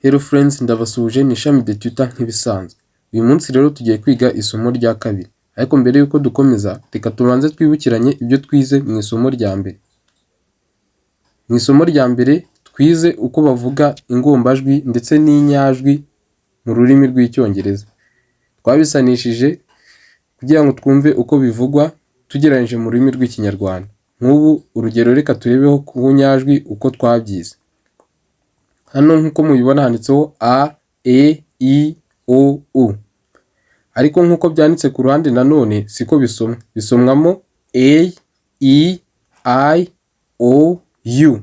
Hello friends, ndabasuhuje ni ishami de Twitter nk'ibisanzwe. Uyu munsi rero tugiye kwiga isomo rya kabiri. Ariko mbere yuko dukomeza, reka tubanze twibukiranye ibyo twize mu isomo rya mbere. Mu isomo rya mbere twize uko bavuga ingombajwi ndetse n'inyajwi mu rurimi rw'Icyongereza. Twabisanishije kugira ngo twumve uko bivugwa tugereranyije mu rurimi rw'Ikinyarwanda. Nk'ubu urugero reka turebeho ku nyajwi uko twabyize. Hano nk'uko mubibona handitseho A, E, I, O, U. Ariko nk'uko byanditse ku ruhande nanone siko bisomwa. Bisomwamo A, E, I, O, U.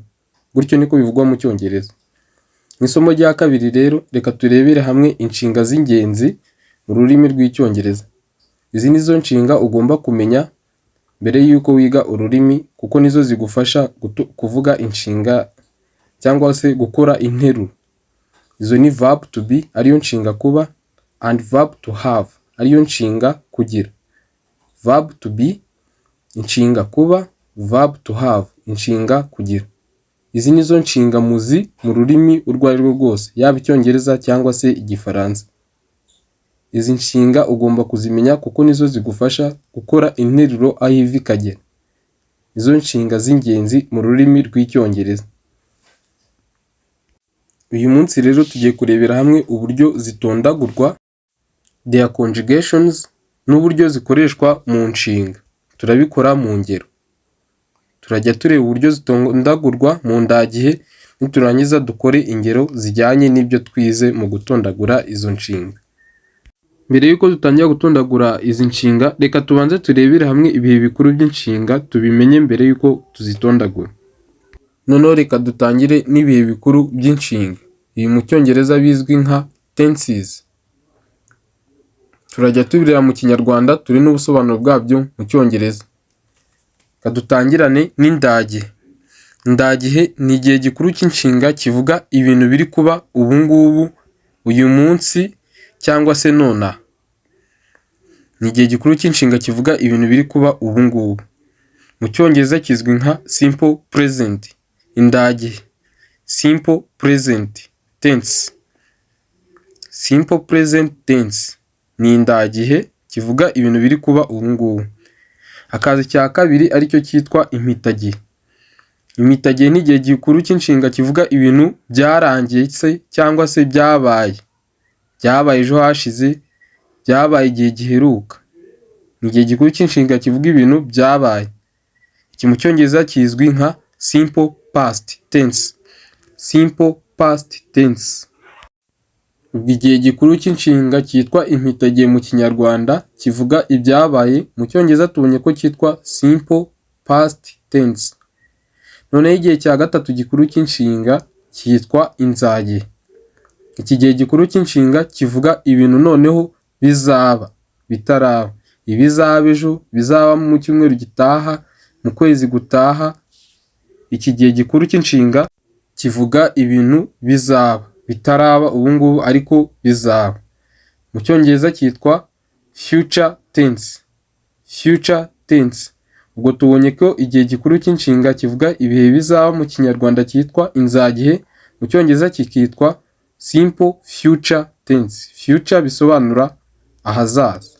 Gutyo niko bivugwa mu Cyongereza. Mu isomo rya kabiri rero reka turebere hamwe inshinga z'ingenzi mu rurimi rw'Icyongereza. Izi nizo nshinga ugomba kumenya mbere y'uko wiga ururimi kuko nizo zigufasha kuvuga inshinga cyangwa se gukora interuro. Izo ni verb to be ariyo nshinga kuba and verb to have ariyo nshinga kugira. Verb to be inshinga kuba, verb to have inshinga kugira. Izi nizo nshinga muzi mu rurimi urwo ari rwo rwose, yaba Icyongereza cyangwa se Igifaransa. Izi nshinga ugomba kuzimenya kuko nizo zigufasha gukora interuro aho iva ikagera. Izo nshinga z'ingenzi mu rurimi rw'Icyongereza. Uyu munsi rero tugiye kurebera hamwe uburyo zitondagurwa, their conjugations, n'uburyo zikoreshwa mu nshinga. Turabikora mu ngero. Turajya tureba uburyo zitondagurwa mu ndagihe, niturangiza dukore ingero zijyanye n'ibyo twize mu gutondagura izo nshinga. Mbere y'uko dutangira gutondagura izi nshinga, reka tubanze turebere hamwe ibihe bikuru by'inshinga tubimenye mbere y'uko tuzitondagura. Noneho reka dutangire n'ibihe bikuru by'inshinga. Ibi mu Cyongereza bizwi nka tenses. Turajya tubireba mu Kinyarwanda turi n'ubusobanuro bwabyo mu Cyongereza. Reka dutangirane n'indagihe. Indagihe ni igihe gikuru cy'inshinga kivuga ibintu biri kuba ubu ngubu, uyu munsi cyangwa se nonaha. Ni igihe gikuru cy'inshinga kivuga ibintu biri kuba ubu ngubu. Mu Cyongereza kizwi nka simple present. Indagihe simple present tense. Simple present tense ni indagihe kivuga ibintu biri kuba ubu ngubu. Hakaza icya kabiri aricyo cyitwa impitagihe. Impitagihe ni igihe gikuru cy'inshinga kivuga ibintu byarangiye se cyangwa se byabaye. Byabaye ejo hashize, byabaye igihe giheruka. Ni igihe gikuru cy'inshinga kivuga ibintu byabaye. Iki mu Cyongereza kizwi nka simple past tense. Simple past tense. Igihe gikuru cy'inshinga cyitwa impitagihe mu Kinyarwanda kivuga ibyabaye, mu Cyongereza tubonye ko cyitwa simple past tense. Noneho igihe cya gatatu gikuru cy'inshinga cyitwa inzagihe. Iki gihe gikuru cy'inshinga kivuga ibintu noneho bizaba, bitaraba. Ibizaba ejo, bizaba mu cyumweru gitaha, mu kwezi gutaha. Iki gihe gikuru cy'inshinga kivuga ibintu bizaba, bitaraba ubu ngubu ariko bizaba. Mu Cyongereza cyitwa future tense. Future tense. Ubwo tubonye ko igihe gikuru cy'inshinga kivuga ibihe bizaba mu Kinyarwanda cyitwa inzagihe, mu Cyongereza kikitwa simple future tense. Future bisobanura ahazaza.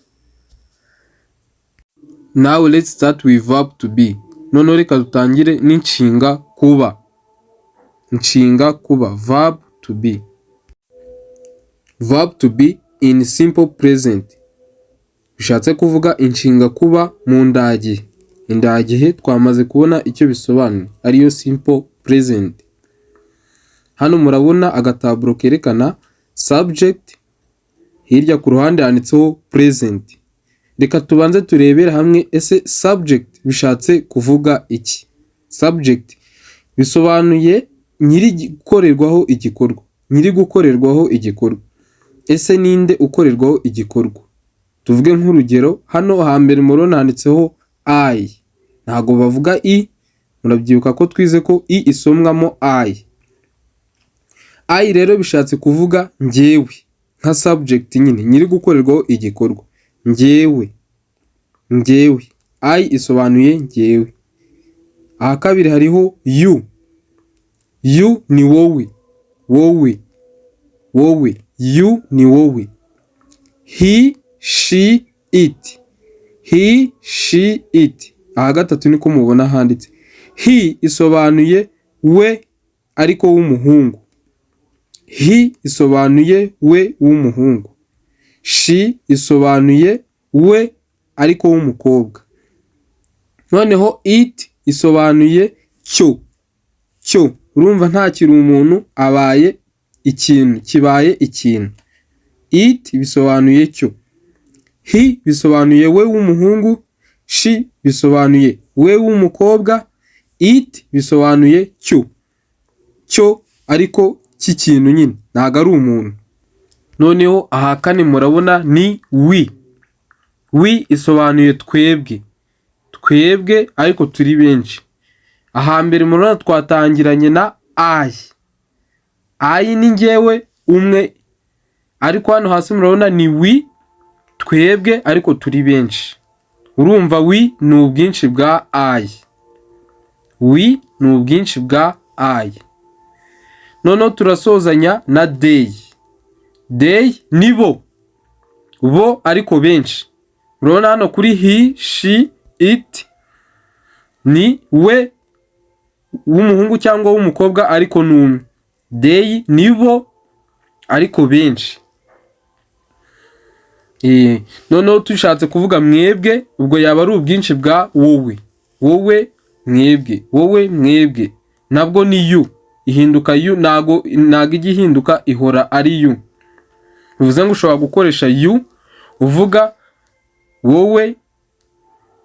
Now let's start with verb to be. Noneho reka dutangire n'inshinga kuba. Inshinga kuba, verb to be. Verb to be in simple present. Bishatse kuvuga inshinga kuba mu ndagihe. Indagihe twamaze kubona icyo bisobanuye, ariyo simple present. Hano murabona agataburo kerekana subject, hirya ku ruhande handitseho present. Reka tubanze turebere hamwe ese subject bishatse kuvuga iki. Subject bisobanuye nyiri gukorerwaho igikorwa. Nyiri gukorerwaho igikorwa. Ese ninde ukorerwaho igikorwa? Tuvuge nk'urugero, hano hambere murabona handitseho I. Ntago bavuga I, murabyibuka ko twize ko I isomwamo I. I rero bishatse kuvuga njyewe, nka subject nyine, nyiri gukorerwaho igikorwa. Njyewe. Njyewe. I isobanuye njyewe. Aha kabiri hariho you. You ni wowe. Wowe. wowe. You ni wowe. He, she, it. He, she, it. Aha gatatu niko mubona handitse. He isobanuye we ariko w'umuhungu. He isobanuye we w'umuhungu. She isobanuye we ariko w'umukobwa. Noneho it isobanuye cyo. Cyo urumva ntakiri umuntu, abaye ikintu, kibaye ikintu. It bisobanuye cyo. He bisobanuye we w'umuhungu. She bisobanuye we w'umukobwa. It bisobanuye cyo. Cyo ariko cy'ikintu nyine, ntago ari umuntu. Noneho aha kane murabona ni we. We isobanuye twebwe. Twebwe ariko turi benshi. Aha mbere murabona twatangiranye na I. I ni njyewe umwe, ariko hano hasi murabona ni we, twebwe ariko turi benshi. Urumva we ni ubwinshi bwa I. We ni ubwinshi bwa I. Noneho turasozanya na they. They ni bo. Bo ariko benshi. Urabona hano kuri he, she, it ni we w'umuhungu cyangwa w'umukobwa ariko n'umwe. They ni bo ariko benshi. Noneho tushatse kuvuga mwebwe, ubwo yaba ari ubwinshi bwa wowe. Wowe, mwebwe. Wowe, mwebwe. Nabwo ni you. Ihinduka you, nago ijya ihinduka, ihora ari you. Bivuze ngo ushobora gukoresha you uvuga wowe,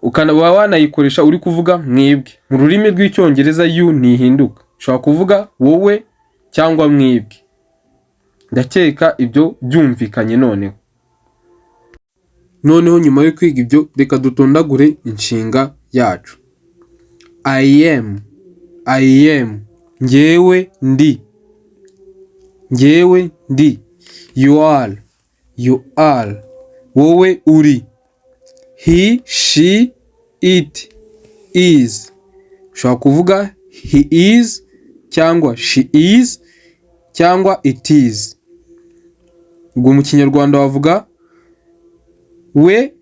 ukanaba wanayikoresha uri kuvuga mwebwe. Mu rurimi rw'icyongereza you ntihinduka. Ushobora kuvuga wowe cyangwa mwebwe. Ndakeka ibyo byumvikanye noneho. Noneho nyuma yo kwiga ibyo, reka dutondagure inshinga yacu. I am. I am. Njyewe ndi. Njyewe ndi. You are. You are. Wowe uri. He, she, it, is. Ushobora kuvuga he is cyangwa she is cyangwa it is. Ubwo mu Kinyarwanda wavuga we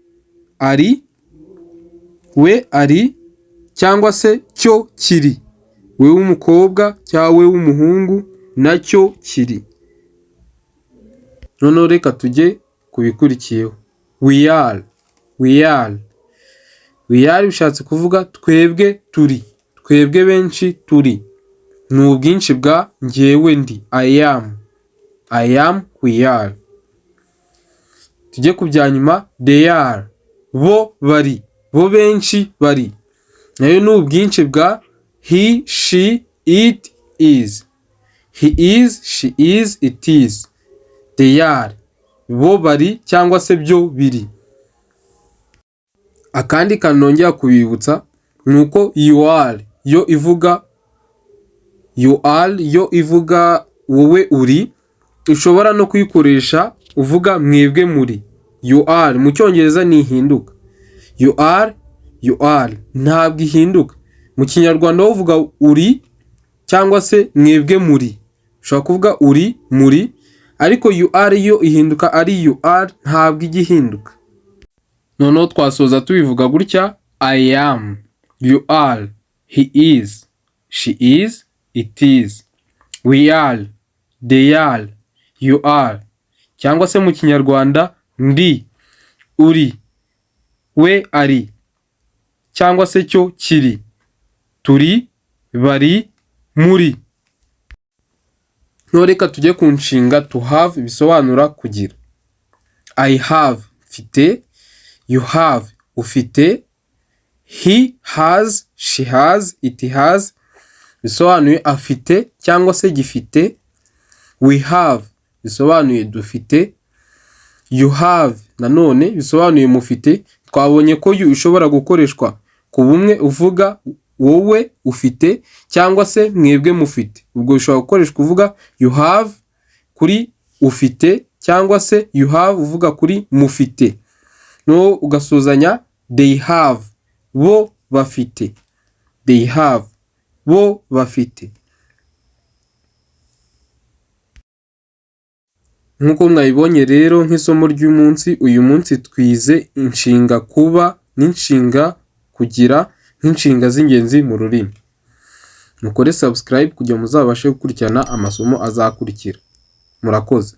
ari. We ari cyangwa se cyo kiri. We w'umukobwa cyangwa we w'umuhungu nacyo kiri. Noneho reka tujye kubikurikiyeho. We are. We are. We are bishatse kuvuga twebwe turi. Twebwe benshi turi. Ni ubwinshi bwa njyewe ndi. I am. I am, we are. Tujye kubyanyuma. They are. Bo bari. Bo benshi bari. Nayo ni ubwinshi bwa he, she, it, is. He is, she is, it is. They are. Bo bari cyangwa se byo biri. Akandi kanongera kubibutsa nuko you are yo ivuga wowe uri, ushobora no kuyikoresha uvuga mwebwe muri. You are mu Cyongereza ntihinduka. You are ntabwo ihinduka. Mu Kinyarwanda uvuga uri cyangwa se mwebwe muri. Ushobora kuvuga uri, muri, ariko you are yo ihinduka ari you are, ntabwo ijya ihinduka. Noneho twasoza tubivuga gutya. I am. You are. He is. She is. It is. We are. They are. You are. Cyangwa se mu Kinyarwanda ndi, uri, we ari, cyangwa se cyo kiri, turi, bari, muri. Reka tujye ku nshinga to have bisobanura kugira. I have, mfite. You have, ufite. He has, she has, it has bisobanuye afite cyangwa se gifite. We have bisobanuye dufite. You have nanone bisobanuye mufite. Twabonye ko you ishobora gukoreshwa ku bumwe uvuga wowe ufite cyangwa se mwebwe mufite. Ubwo bishobora gukoreshwa uvuga you have kuri ufite cyangwa se you have uvuga kuri mufite. No ugasuzanya they have, bo bafite. They have, bo bafite. Nk'uko mwabibonye rero nk'isomo ry'umunsi, uyu munsi twize inshinga kuba n'inshinga kugira nk'inshinga z'ingenzi mu rurimi. Mukore subscribe kugira muzabashe gukurikirana amasomo azakurikira. Murakoze.